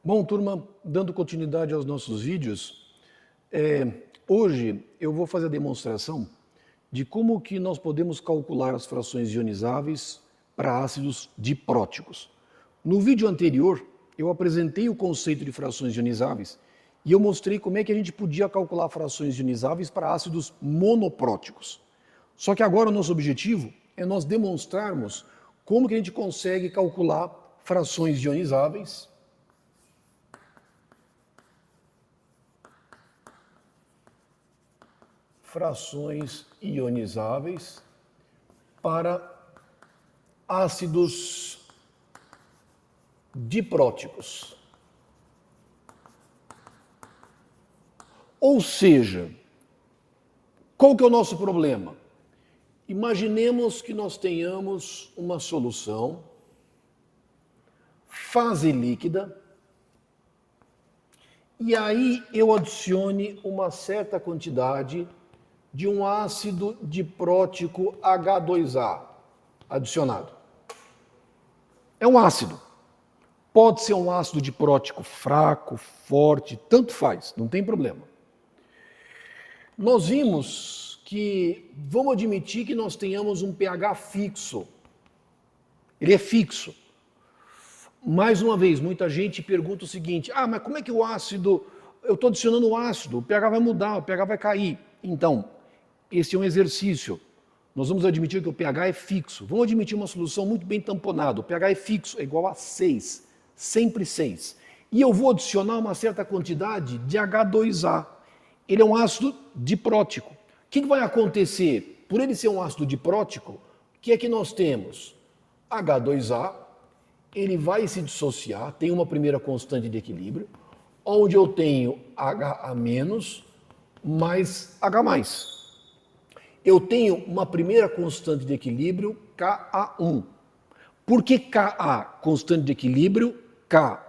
Bom, turma, dando continuidade aos nossos vídeos, hoje eu vou fazer a demonstração de como que nós podemos calcular as frações ionizáveis para ácidos dipróticos. No vídeo anterior, eu apresentei o conceito de frações ionizáveis e eu mostrei como é que a gente podia calcular frações ionizáveis para ácidos monopróticos. Só que agora o nosso objetivo é nós demonstrarmos como que a gente consegue calcular frações ionizáveis para ácidos dipróticos. Ou seja, qual que é o nosso problema? Imaginemos que nós tenhamos uma solução, fase líquida, e aí eu adicione uma certa quantidade de um ácido diprótico H2A adicionado. É um ácido. Pode ser um ácido diprótico fraco, forte, tanto faz, não tem problema. Nós vimos que, vamos admitir que nós tenhamos um pH fixo. Ele é fixo. Mais uma vez, muita gente pergunta o seguinte, mas como é que o ácido, eu estou adicionando o ácido, o pH vai mudar, o pH vai cair. Então, esse é um exercício. Nós vamos admitir que o pH é fixo. Vamos admitir uma solução muito bem tamponada. O pH é fixo, é igual a 6, sempre 6. E eu vou adicionar uma certa quantidade de H2A. Ele é um ácido diprótico. O que vai acontecer? Por ele ser um ácido diprótico, o que é que nós temos? H2A, ele vai se dissociar, tem uma primeira constante de equilíbrio, onde eu tenho HA- mais H+. Eu tenho uma primeira constante de equilíbrio, Ka1. Por que Ka, constante de equilíbrio? Ka,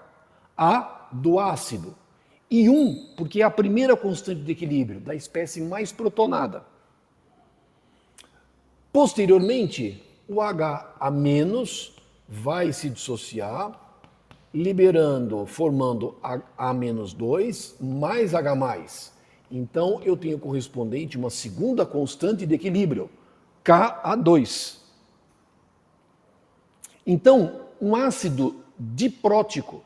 A do ácido. E 1, porque é a primeira constante de equilíbrio da espécie mais protonada. Posteriormente, o HA- vai se dissociar, formando A-2 mais H+. Então, eu tenho correspondente uma segunda constante de equilíbrio, Ka2. Então, um ácido diprótico,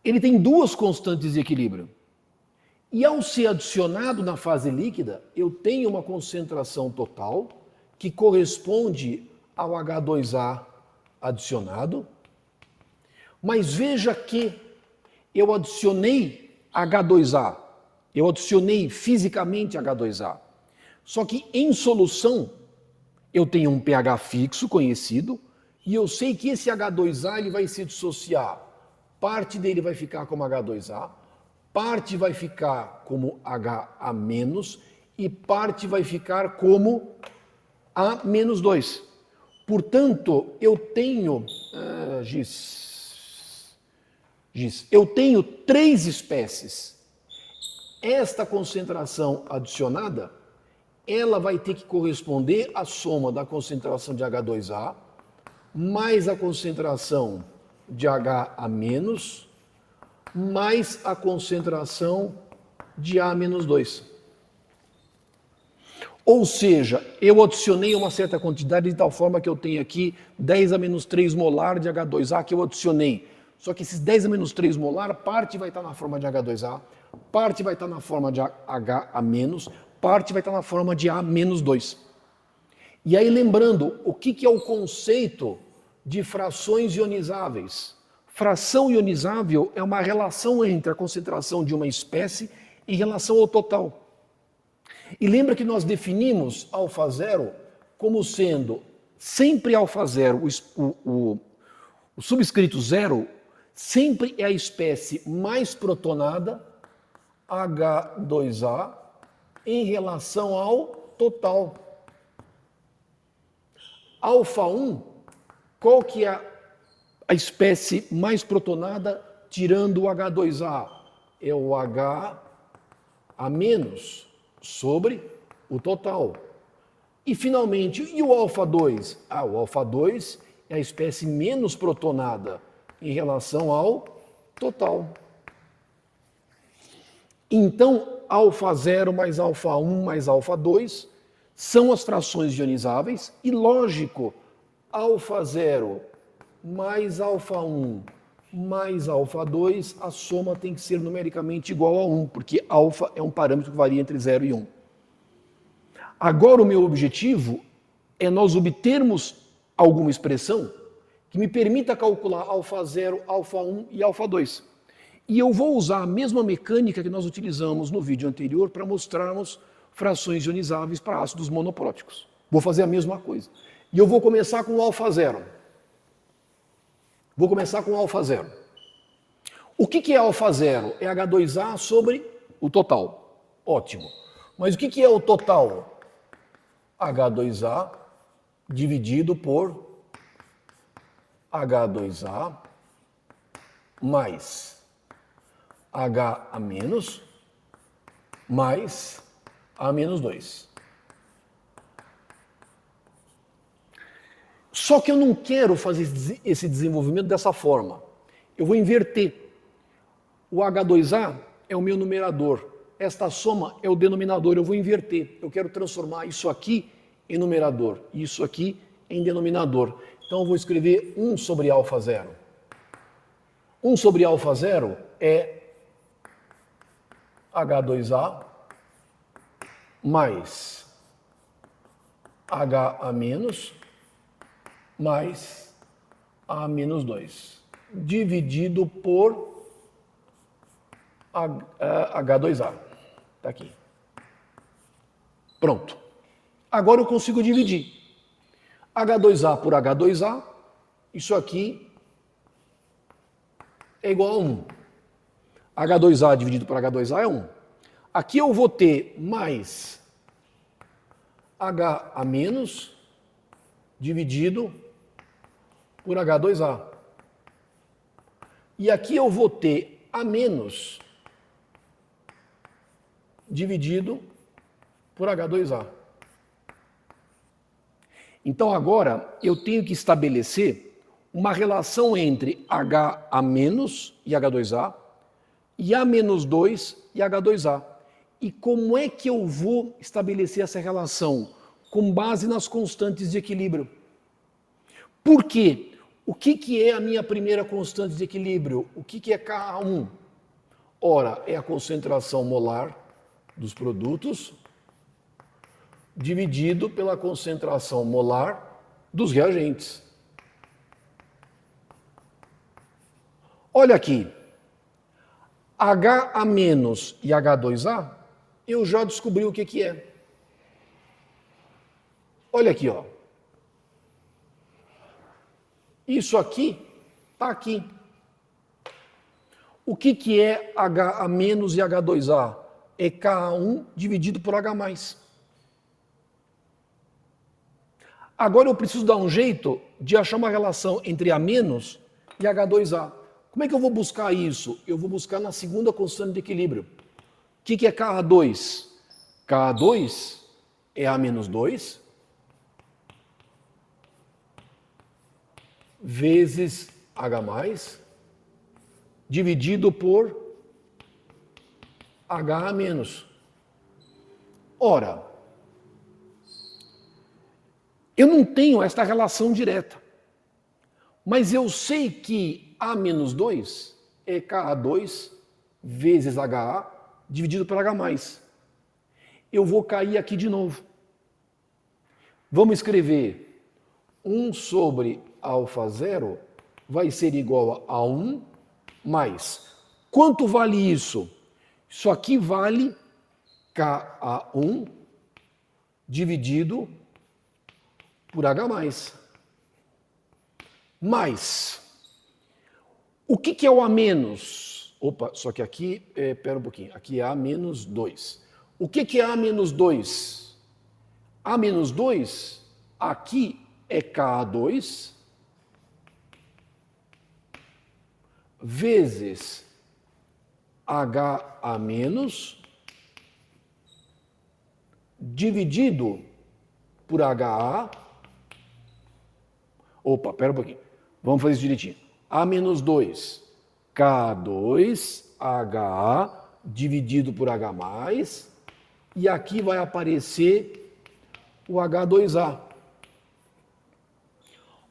ele tem duas constantes de equilíbrio. E ao ser adicionado na fase líquida, eu tenho uma concentração total que corresponde ao H2A adicionado. Mas veja que eu adicionei H2A, eu adicionei fisicamente H2A. Só que em solução, eu tenho um pH fixo conhecido e eu sei que esse H2A ele vai se dissociar. Parte dele vai ficar como H2A, parte vai ficar como HA- e parte vai ficar como A-2. Portanto, eu tenho, eu tenho 3 espécies. Esta concentração adicionada, ela vai ter que corresponder à soma da concentração de H2A mais a concentração de HA- mais a concentração de A-2. Ou seja, eu adicionei uma certa quantidade de tal forma que eu tenho aqui 10-3 molar de H2A que eu adicionei. Só que esses 10-3 molar, parte vai estar na forma de H2A, parte vai estar na forma de HA-, parte vai estar na forma de A-2. E aí lembrando, o que é o conceito de frações ionizáveis? Fração ionizável é uma relação entre a concentração de uma espécie em relação ao total. E lembra que nós definimos α0 como sendo sempre α0, o subscrito 0, sempre é a espécie mais protonada, H2A, em relação ao total. Α1, qual que é a espécie mais protonada tirando o H2A? É o HA- sobre o total. E finalmente, e o alfa-2? O alfa-2 é a espécie menos protonada em relação ao total. Então, alfa 0 mais alfa 1 mais alfa 2 são as frações ionizáveis e, lógico, alfa 0 mais alfa 1 mais alfa 2, a soma tem que ser numericamente igual a 1, porque alfa é um parâmetro que varia entre 0 e 1. Agora o meu objetivo é nós obtermos alguma expressão que me permita calcular alfa 0, alfa 1 e alfa 2. E eu vou usar a mesma mecânica que nós utilizamos no vídeo anterior para mostrarmos frações ionizáveis para ácidos monopróticos. Vou fazer a mesma coisa. E eu vou começar com o alfa 0. Vou começar com o alfa 0. O que é alfa 0? É H2A sobre o total. Ótimo. Mas o que é o total? H2A dividido por H2A mais H a menos mais A menos 2. Só que eu não quero fazer esse desenvolvimento dessa forma. Eu vou inverter. O H2A é o meu numerador. Esta soma é o denominador. Eu vou inverter. Eu quero transformar isso aqui em numerador e isso aqui em denominador. Então eu vou escrever 1 sobre alfa 0. 1 sobre alfa 0 é H2A mais H a menos mais A menos 2, dividido por H2A. Está aqui. Pronto. Agora eu consigo dividir. H2A por H2A, isso aqui é igual a 1. H2A dividido por H2A é 1. Aqui eu vou ter mais H a menos dividido por H2A. E aqui eu vou ter A menos dividido por H2A. Então agora eu tenho que estabelecer uma relação entre H a menos e H2A e A menos 2 e H2A. E como é que eu vou estabelecer essa relação? Com base nas constantes de equilíbrio. Por quê? O que é a minha primeira constante de equilíbrio? O que é Ka1? Ora, é a concentração molar dos produtos dividido pela concentração molar dos reagentes. Olha aqui, H a menos e H2A, eu já descobri o que é. Olha aqui, ó. Isso aqui está aqui. O que é H a menos e H2A? É Ka1 dividido por H+. Agora eu preciso dar um jeito de achar uma relação entre A menos e H2A. Como é que eu vou buscar isso? Eu vou buscar na segunda constante de equilíbrio. O que é Ka2? Ka2 é A menos 2 vezes H+, dividido por H a menos. Ora, eu não tenho esta relação direta, mas eu sei que A menos 2 é Ka2 vezes HA dividido por H+. Eu vou cair aqui de novo. Vamos escrever 1 sobre alfa 0 vai ser igual a 1 mais. Quanto vale isso? Isso aqui vale Ka1 dividido por H+. Mais. O que é o A menos? Opa, só que aqui, pera um pouquinho, aqui é A menos 2. O que é A menos 2? A menos 2, aqui é Ka2 vezes H a menos dividido por HA. Opa, pera um pouquinho. Vamos fazer isso direitinho. A menos 2 K2HA dividido por H+, e aqui vai aparecer o H2A.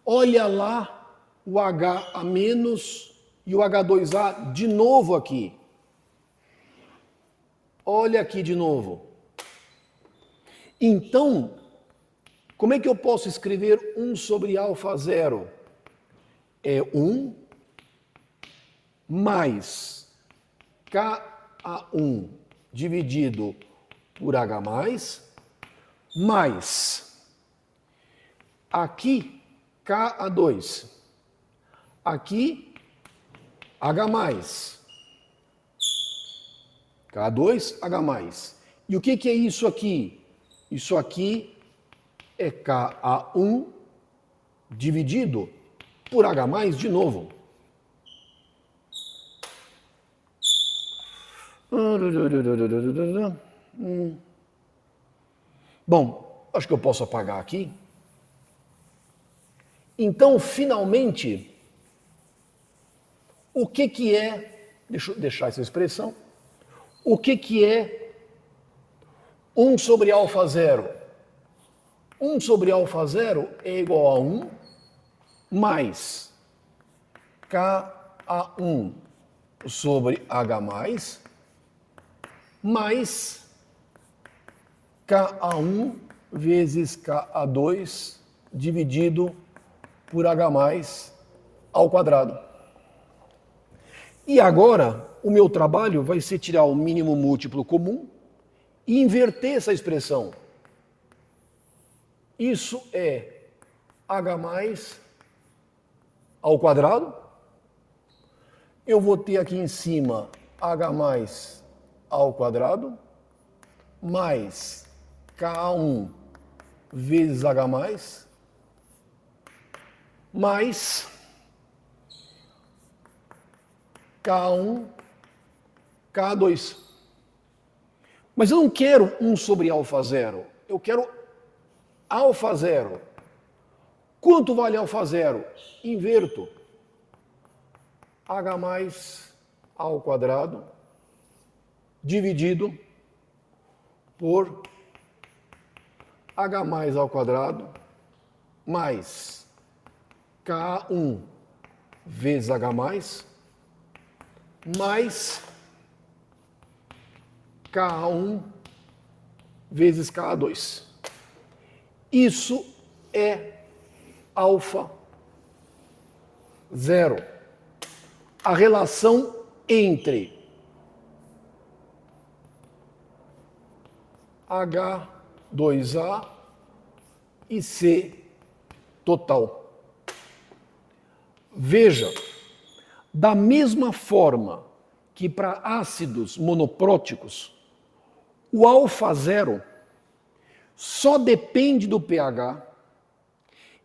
Olha lá o H a menos e o H2A de novo aqui. Olha aqui de novo. Então, como é que eu posso escrever 1 sobre alfa zero? É 1 mais Ka1 dividido por H+, mais aqui Ka2, aqui H+, K2, H+. E o que é isso aqui? Isso aqui é Ka1 dividido por H+ de novo. Bom, acho que eu posso apagar aqui. Então, finalmente, o que é, deixa eu deixar essa expressão, o que é 1 sobre alfa zero? 1 sobre alfa zero é igual a 1 mais Ka1 sobre H+, mais Ka1 vezes Ka2 dividido por H+ ao quadrado. E agora, o meu trabalho vai ser tirar o mínimo múltiplo comum e inverter essa expressão. Isso é H+ ao quadrado. Eu vou ter aqui em cima H+ ao quadrado, mais K1 vezes H+, mais K1, K2. Mas eu não quero 1 sobre alfa zero, eu quero alfa zero. Quanto vale alfa zero? Inverto. H+ ao quadrado dividido por H+ ao quadrado mais K1 vezes H+, mais K1 vezes K2. Isso é alfa zero. A relação entre H2A e C total. Veja, da mesma forma que para ácidos monopróticos, o alfa zero só depende do pH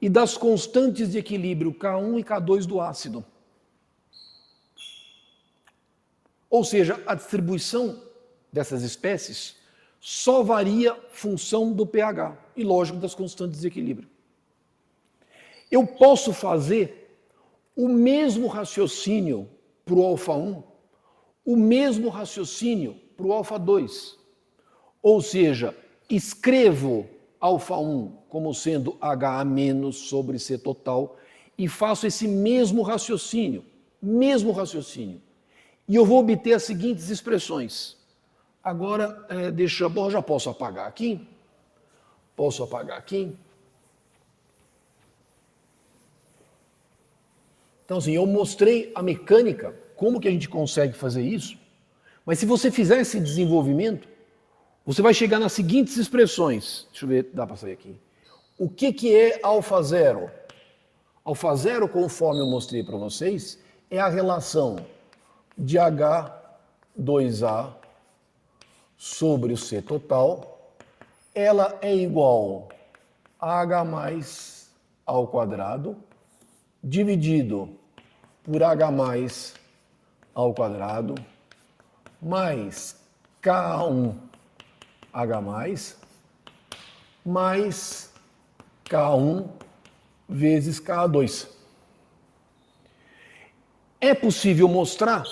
e das constantes de equilíbrio K1 e K2 do ácido. Ou seja, a distribuição dessas espécies só varia função do pH e, lógico, das constantes de equilíbrio. Eu posso fazer o mesmo raciocínio para o alfa 1, o mesmo raciocínio para o alfa 2. Ou seja, escrevo alfa 1 como sendo HA menos sobre C total e faço esse mesmo raciocínio. E eu vou obter as seguintes expressões. Agora, bom, já posso apagar aqui? Posso apagar aqui? Então, assim, eu mostrei a mecânica, como que a gente consegue fazer isso, mas se você fizer esse desenvolvimento, você vai chegar nas seguintes expressões. Deixa eu ver, dá para sair aqui. O que é alfa zero? Alfa zero, conforme eu mostrei para vocês, é a relação de H2A sobre o C total. Ela é igual a H+ ao quadrado dividido por H+ ao quadrado mais K1H+ mais K1 vezes K2. É possível mostrar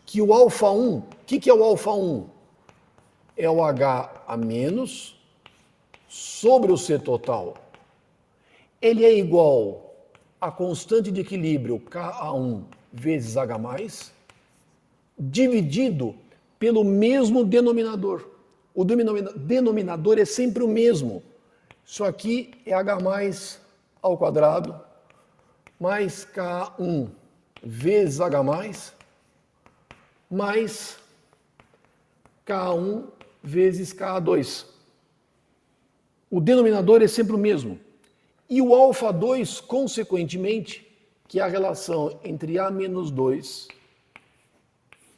que o alfa 1, o que é o alfa 1? É o H a menos sobre o C total. Ele é igual à constante de equilíbrio Ka1 vezes H+, dividido pelo mesmo denominador. O denominador é sempre o mesmo. Isso aqui é H+ ao quadrado mais K1 vezes H+, mais K1 vezes K2. O denominador é sempre o mesmo. E o alfa 2, consequentemente, que é a relação entre A menos 2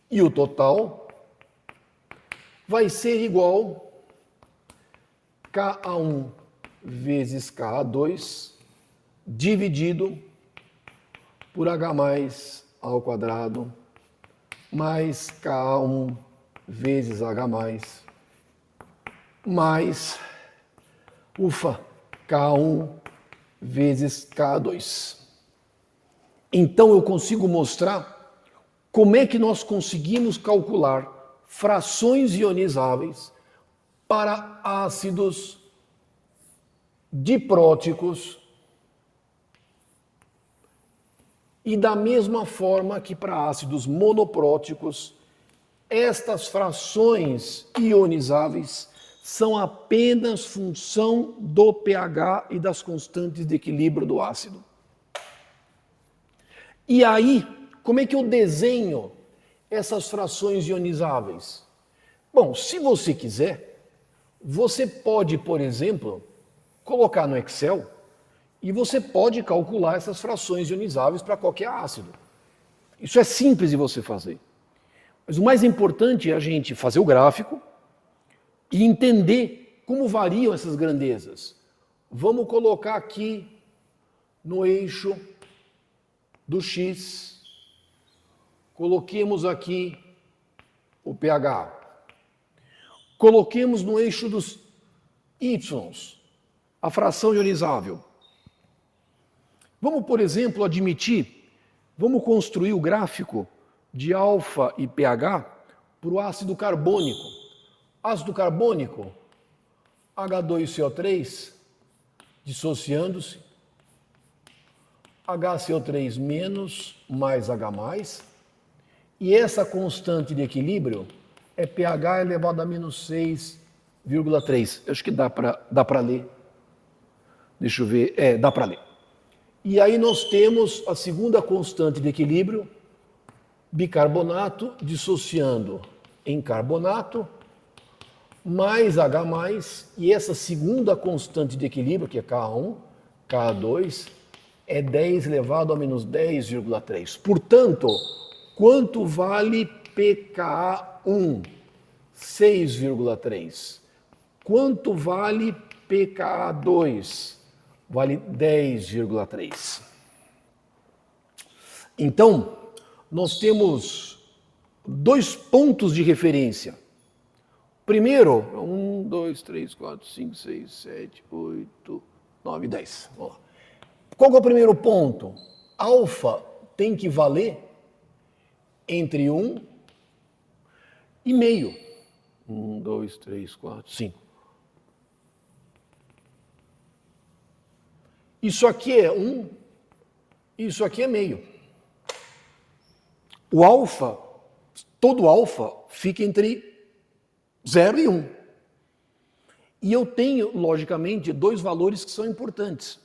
e o total, vai ser igual Ka1 vezes Ka2 dividido por H+ ao quadrado mais K1 vezes H+, mais, K1 vezes K2. Então eu consigo mostrar como é que nós conseguimos calcular frações ionizáveis para ácidos dipróticos e da mesma forma que para ácidos monopróticos, estas frações ionizáveis são apenas função do pH e das constantes de equilíbrio do ácido. E aí, como é que eu desenho essas frações ionizáveis? Bom, se você quiser, você pode, por exemplo, colocar no Excel e você pode calcular essas frações ionizáveis para qualquer ácido. Isso é simples de você fazer. Mas o mais importante é a gente fazer o gráfico e entender como variam essas grandezas. Vamos colocar aqui no eixo do X, coloquemos aqui o pH. Coloquemos no eixo dos Y a fração ionizável. Vamos, por exemplo, vamos construir o gráfico de alfa e pH para o ácido carbônico. Ácido carbônico, H2CO3, dissociando-se, HCO3 menos mais H+, e essa constante de equilíbrio é pH elevado a menos 6,3. Acho que dá para ler. Deixa eu ver. Dá para ler. E aí nós temos a segunda constante de equilíbrio, bicarbonato dissociando em carbonato, mais H+, e essa segunda constante de equilíbrio, que é K1, K2, é 10 elevado a menos 10,3. Portanto, quanto vale pKa1? 6,3. Quanto vale pKa2? Vale 10,3. Então, nós temos dois pontos de referência. Primeiro, 1, 2, 3, 4, 5, 6, 7, 8, 9, 10. Vamos lá. Qual que é o primeiro ponto? Alfa tem que valer entre 1 e meio. 1, 2, 3, 4, 5. Isso aqui é 1, isso aqui é meio. O alfa, todo alfa fica entre 0 e 1. E eu tenho, logicamente, dois valores que são importantes.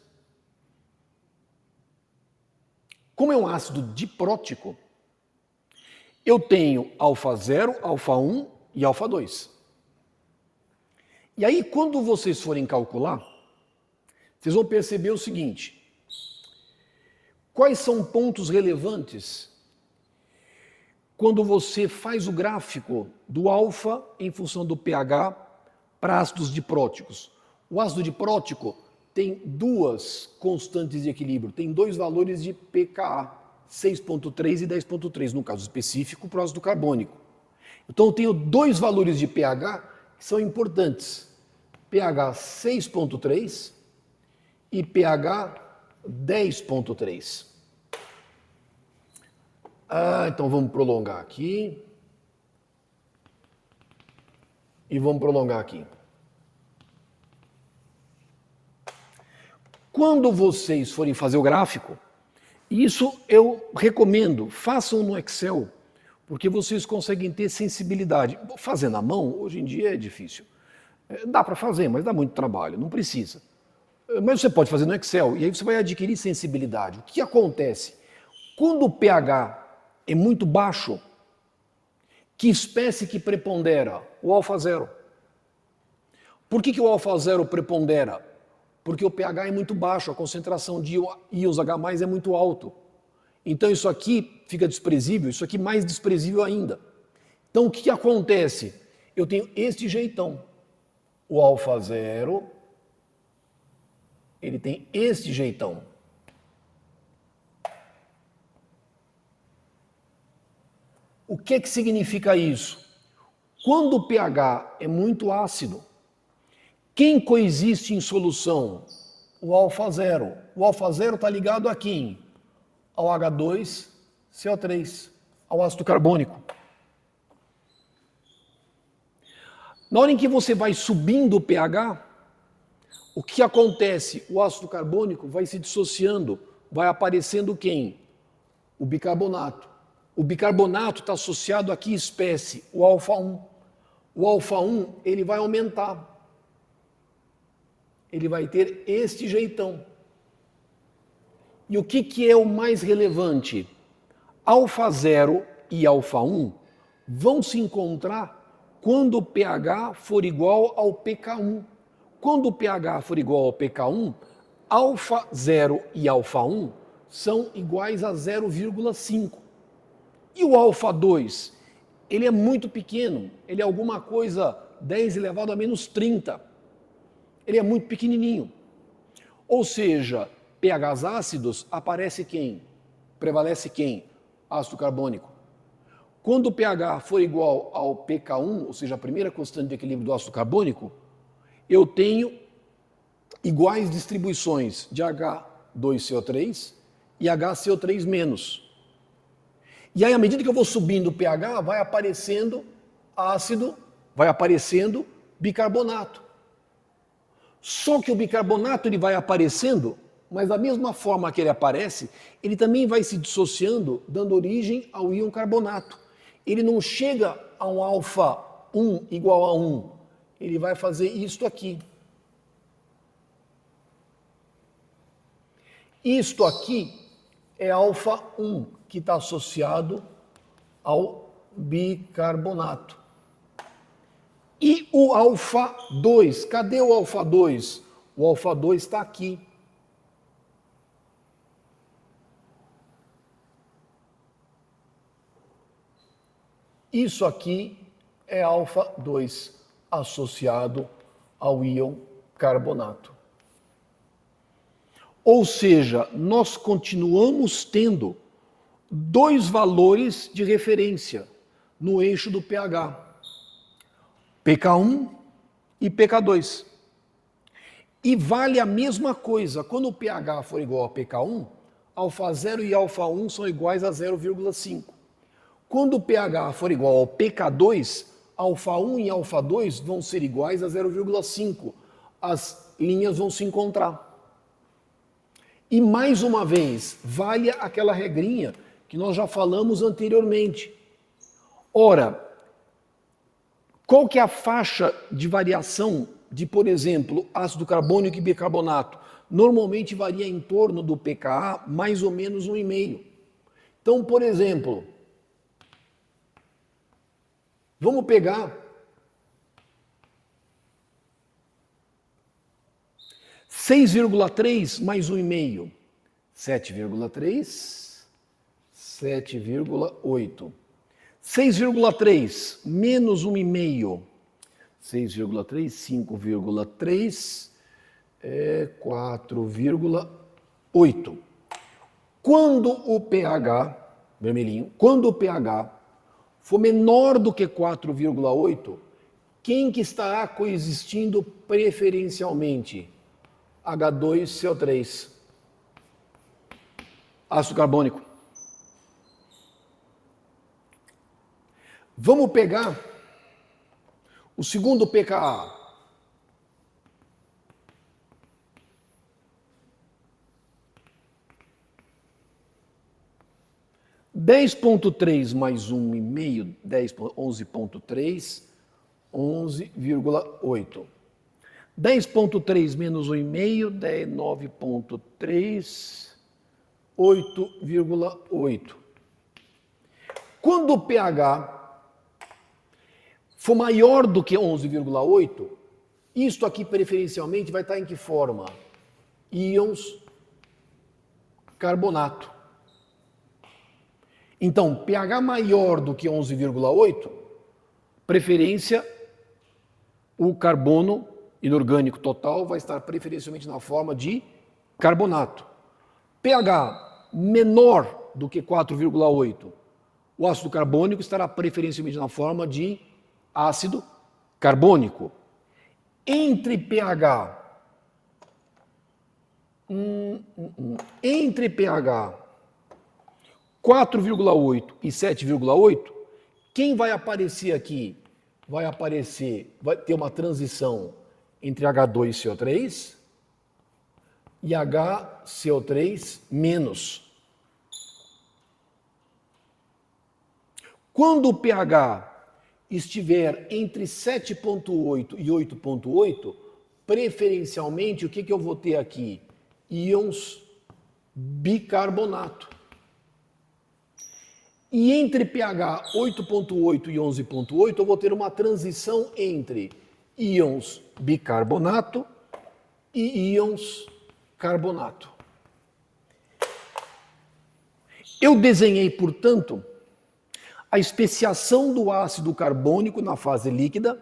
Como é um ácido diprótico, eu tenho alfa 0, alfa 1 e alfa 2. E aí, quando vocês forem calcular, vocês vão perceber o seguinte: quais são pontos relevantes quando você faz o gráfico do alfa em função do pH para ácidos dipróticos? O ácido diprótico tem duas constantes de equilíbrio, tem dois valores de pKa, 6,3 e 10,3, no caso específico, para o ácido carbônico. Então eu tenho dois valores de pH que são importantes, pH 6,3 e pH 10,3. Então vamos prolongar aqui. E vamos prolongar aqui. Quando vocês forem fazer o gráfico, isso eu recomendo, façam no Excel, porque vocês conseguem ter sensibilidade. Fazer na mão, hoje em dia é difícil. Dá para fazer, mas dá muito trabalho, não precisa. Mas você pode fazer no Excel, e aí você vai adquirir sensibilidade. O que acontece? Quando o pH é muito baixo, que espécie que prepondera? O alfa zero. Por que o alfa zero prepondera? Porque o pH é muito baixo, a concentração de íons H+ é muito alto. Então isso aqui fica desprezível, isso aqui mais desprezível ainda. Então o que acontece? Eu tenho este jeitão. O alfa zero, ele tem este jeitão. O que significa isso? Quando o pH é muito ácido, quem coexiste em solução? O alfa zero. O alfa zero está ligado a quem? Ao H2CO3, ao ácido carbônico. Na hora em que você vai subindo o pH, o que acontece? O ácido carbônico vai se dissociando, vai aparecendo quem? O bicarbonato. O bicarbonato está associado a que espécie? O alfa 1. O alfa 1 ele vai aumentar. Ele vai ter este jeitão. E o que é o mais relevante? Alfa 0 e alfa 1 vão se encontrar quando o pH for igual ao pK1. Quando o pH for igual ao pK1, alfa 0 e alfa 1 são iguais a 0,5. E o alfa 2? Ele é muito pequeno, ele é alguma coisa 10 elevado a menos 30. Ele é muito pequenininho. Ou seja, pHs ácidos aparece quem? Prevalece quem? Ácido carbônico. Quando o pH for igual ao pK1, ou seja, a primeira constante de equilíbrio do ácido carbônico, eu tenho iguais distribuições de H2CO3 e HCO3-. E aí, à medida que eu vou subindo o pH, vai aparecendo ácido, vai aparecendo bicarbonato. Só que o bicarbonato ele vai aparecendo, mas da mesma forma que ele aparece, ele também vai se dissociando, dando origem ao íon carbonato. Ele não chega a um alfa 1 igual a 1. Ele vai fazer isto aqui. Isto aqui é alfa 1, que está associado ao bicarbonato. E o alfa 2, cadê o alfa 2? O alfa 2 está aqui. Isso aqui é alfa 2 associado ao íon carbonato. Ou seja, nós continuamos tendo dois valores de referência no eixo do pH. pK1 e pK2. E vale a mesma coisa, quando o pH for igual a pK1, alfa 0 e alfa 1 são iguais a 0,5. Quando o pH for igual ao pK2, alfa 1 e alfa 2 vão ser iguais a 0,5. As linhas vão se encontrar. E mais uma vez, vale aquela regrinha que nós já falamos anteriormente. Ora, qual que é a faixa de variação de, por exemplo, ácido carbônico e bicarbonato? Normalmente varia em torno do pKa mais ou menos 1,5. Então, por exemplo, vamos pegar 6,3 mais 1,5. 7,3, 7,8. 6,3 menos 1,5. 6,3, 5,3, 4,8. Quando o pH, vermelhinho, quando o pH for menor do que 4,8, quem que estará coexistindo preferencialmente? H2CO3. Ácido carbônico. Vamos pegar o segundo pKa. 10,3 mais 1,5, 11,3, 11,8. 10,3 menos 1,5, 9,3, 8,8. Quando o pH for maior do que 11,8, isto aqui preferencialmente vai estar em que forma? Íons carbonato. Então, pH maior do que 11,8, preferência, o carbono inorgânico total vai estar preferencialmente na forma de carbonato. pH menor do que 4,8, o ácido carbônico estará preferencialmente na forma de ácido carbônico. Entre pH 4,8 e 7,8, quem vai aparecer aqui? Vai ter uma transição entre H2CO3 e HCO3 menos. Quando o pH estiver entre 7,8 e 8,8, preferencialmente, o que eu vou ter aqui? Íons bicarbonato. E entre pH 8,8 e 11,8, eu vou ter uma transição entre íons bicarbonato e íons carbonato. Eu desenhei, portanto, a especiação do ácido carbônico na fase líquida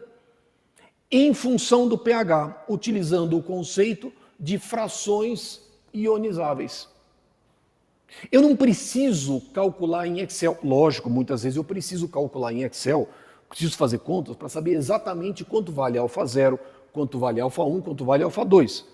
em função do pH, utilizando o conceito de frações ionizáveis. Eu não preciso calcular em Excel. Lógico, muitas vezes eu preciso calcular em Excel, preciso fazer contas para saber exatamente quanto vale alfa 0, quanto vale alfa 1, quanto vale alfa 2.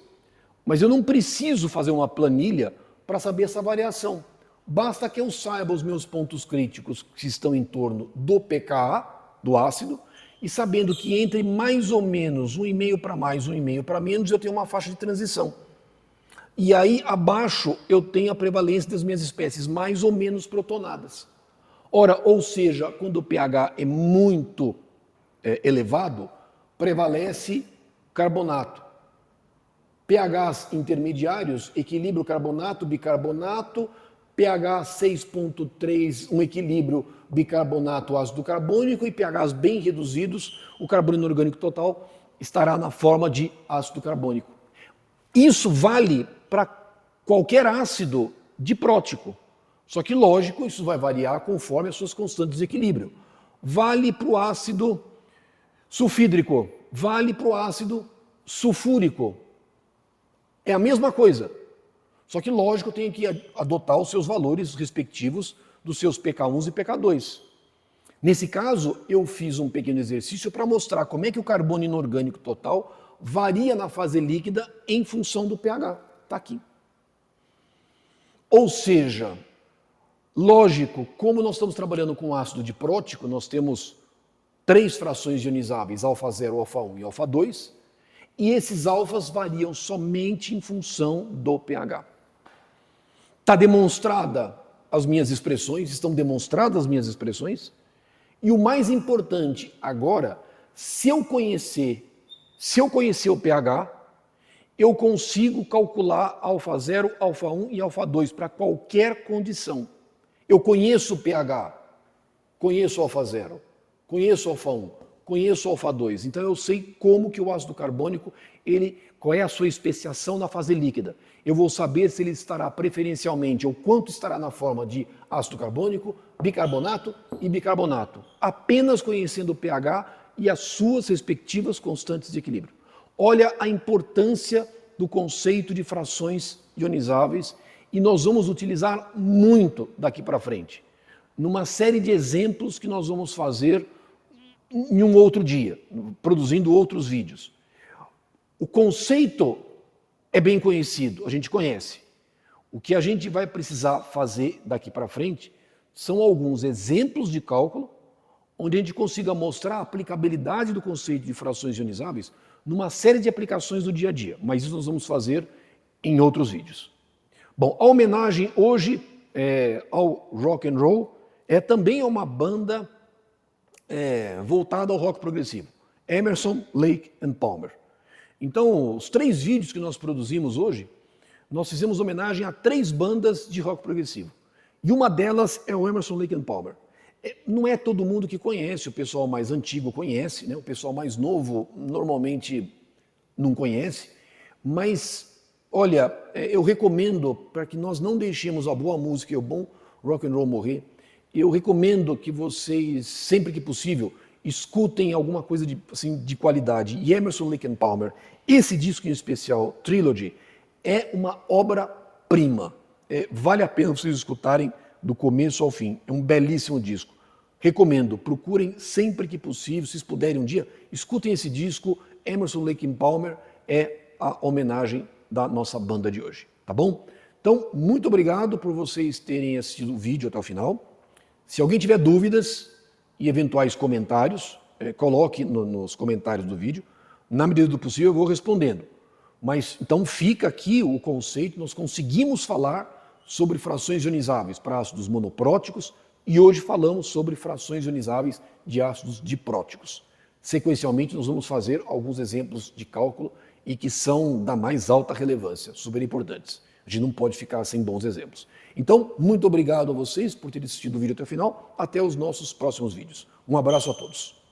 Mas eu não preciso fazer uma planilha para saber essa variação. Basta que eu saiba os meus pontos críticos que estão em torno do pKa, do ácido, e sabendo que entre mais ou menos 1,5 para mais, 1,5 para menos, eu tenho uma faixa de transição. E aí, abaixo, eu tenho a prevalência das minhas espécies mais ou menos protonadas. Ora, ou seja, quando o pH é muito elevado, prevalece carbonato. pHs intermediários, equilíbrio carbonato, bicarbonato, pH 6,3, um equilíbrio bicarbonato ácido carbônico, e pHs bem reduzidos, o carbono inorgânico total estará na forma de ácido carbônico. Isso vale para qualquer ácido diprótico. Só que, lógico, isso vai variar conforme as suas constantes de equilíbrio. Vale para o ácido sulfídrico, vale para o ácido sulfúrico. É a mesma coisa. Só que, lógico, eu tenho que adotar os seus valores respectivos dos seus pK1 e pK2. Nesse caso, eu fiz um pequeno exercício para mostrar como é que o carbono inorgânico total varia na fase líquida em função do pH. Está aqui. Ou seja, lógico, como nós estamos trabalhando com ácido diprótico, nós temos 3 frações ionizáveis, alfa 0, alfa 1 e alfa 2, e esses alfas variam somente em função do pH. Está demonstrada as minhas expressões, estão demonstradas as minhas expressões, e o mais importante agora, se eu conhecer o pH, eu consigo calcular alfa 0, alfa 1 e alfa 2 para qualquer condição. Eu conheço o pH, conheço alfa 0, conheço alfa 1, conheço alfa 2. Então eu sei como que o ácido carbônico, qual é a sua especiação na fase líquida. Eu vou saber se ele estará preferencialmente, ou quanto estará na forma de ácido carbônico, bicarbonato e bicarbonato. Apenas conhecendo o pH e as suas respectivas constantes de equilíbrio. Olha a importância do conceito de frações ionizáveis, e nós vamos utilizar muito daqui para frente, numa série de exemplos que nós vamos fazer em um outro dia, produzindo outros vídeos. O conceito é bem conhecido, a gente conhece. O que a gente vai precisar fazer daqui para frente são alguns exemplos de cálculo, onde a gente consiga mostrar a aplicabilidade do conceito de frações ionizáveis numa série de aplicações do dia a dia, mas isso nós vamos fazer em outros vídeos. Bom, a homenagem hoje ao rock and roll também é uma banda voltada ao rock progressivo, Emerson, Lake and Palmer. Então, os 3 vídeos que nós produzimos hoje, nós fizemos homenagem a 3 bandas de rock progressivo. E uma delas é o Emerson, Lake and Palmer. Não é todo mundo que conhece, o pessoal mais antigo conhece, né? O pessoal mais novo normalmente não conhece, mas olha, eu recomendo, para que nós não deixemos a boa música e o bom rock and roll morrer, eu recomendo que vocês, sempre que possível, escutem alguma coisa de qualidade. E Emerson, Lake and Palmer, esse disco em especial, Trilogy, é uma obra-prima. Vale a pena vocês escutarem do começo ao fim. É um belíssimo disco. Recomendo, procurem sempre que possível, se vocês puderem um dia, escutem esse disco. Emerson, Lake and Palmer é a homenagem da nossa banda de hoje, tá bom? Então, muito obrigado por vocês terem assistido o vídeo até o final. Se alguém tiver dúvidas e eventuais comentários, coloque nos comentários do vídeo. Na medida do possível eu vou respondendo. Mas então fica aqui o conceito, nós conseguimos falar sobre frações ionizáveis para ácidos monopróticos e hoje falamos sobre frações ionizáveis de ácidos dipróticos. Sequencialmente nós vamos fazer alguns exemplos de cálculo e que são da mais alta relevância, super importantes. A gente não pode ficar sem bons exemplos. Então, muito obrigado a vocês por terem assistido o vídeo até o final. Até os nossos próximos vídeos. Um abraço a todos.